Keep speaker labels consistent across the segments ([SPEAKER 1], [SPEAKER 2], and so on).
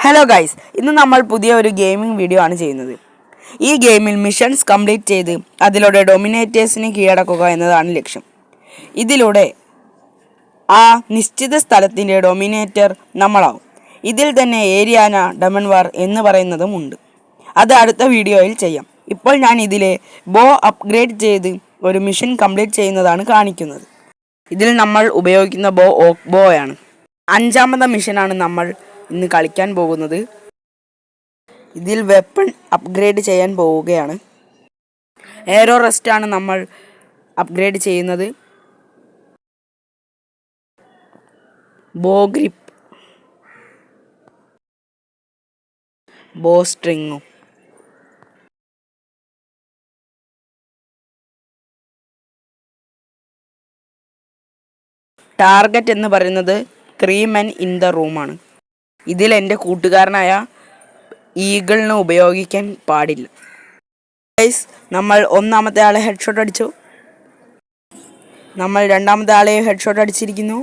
[SPEAKER 1] Hello guys, ഇന്ന് നമ്മൾ പുതിയ ഒരു ഗെയിമിംഗ് വീഡിയോ ആണ് ചെയ്യുന്നത്. ഈ ഗെയിമിൽ മിഷൻസ് കംപ്ലീറ്റ് ചെയ്ത് അതിലൂടെ ഡൊമിനേറ്റേഴ്സിനെ കീഴടക്കുക എന്നതാണ് ലക്ഷ്യം. ഇതിലൂടെ ആ നിശ്ചിത സ്ഥലത്തിൻ്റെ ഡൊമിനേറ്റർ നമ്മളാവും. ഇതിൽ തന്നെ ഏരിയാന ഡമൻവാർ എന്ന് പറയുന്നതും ഉണ്ട്. അത് അടുത്ത വീഡിയോയിൽ ചെയ്യാം. ഇപ്പോൾ ഞാൻ ഇതിലെ ബോ അപ്ഗ്രേഡ് ചെയ്ത് ഒരു മിഷൻ കംപ്ലീറ്റ് ചെയ്യുന്നതാണ് കാണിക്കുന്നത്. ഇതിൽ നമ്മൾ ഉപയോഗിക്കുന്ന ബോ ഓക്ക് ബോ ആണ്. 5ാമത്തെ മിഷനാണ് നമ്മൾ ഇന്ന് കളിക്കാൻ പോകുന്നത്. ഇതിൽ വെപ്പൺ അപ്ഗ്രേഡ് ചെയ്യാൻ പോവുകയാണ്. എയറോ റെസ്റ്റാണ് നമ്മൾ അപ്ഗ്രേഡ് ചെയ്യുന്നത്. ബോ ഗ്രിപ്പ്, ബോ സ്ട്രിങ്ങും. ടാർഗറ്റ് എന്ന് പറയുന്നത് 3 men ഇൻ ദ റൂമാണ്. ഇതിൽ എൻ്റെ കൂട്ടുകാരനായ ഈഗിളിന് ഉപയോഗിക്കാൻ പാടില്ല. ഗൈസ്, നമ്മൾ 1ാമത്തെ ആളെ ഹെഡ്ഷോട്ട് അടിച്ചു. നമ്മൾ 2ാമത്തെ ആളെ ഹെഡ്ഷോട്ട് അടിച്ചിരിക്കുന്നു.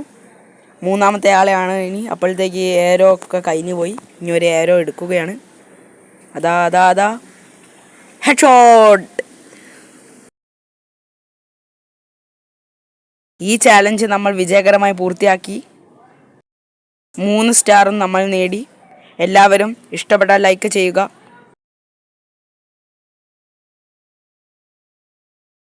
[SPEAKER 1] 3ാമത്തെ ആളെയാണ് ഇനി. അപ്പോഴത്തേക്ക് ഏരോ ഒക്കെ കഴിഞ്ഞു പോയി. ഇനി ഒരു ഏരോ എടുക്കുകയാണ്. അതാ ഹെഡ്ഷോട്ട്. ഈ ചാലഞ്ച് നമ്മൾ വിജയകരമായി പൂർത്തിയാക്കി. 3 സ്റ്റാറും നമ്മൾ നേടി. എല്ലാവരും ഇഷ്ടപ്പെട്ടാൽ ലൈക്ക് ചെയ്യുക.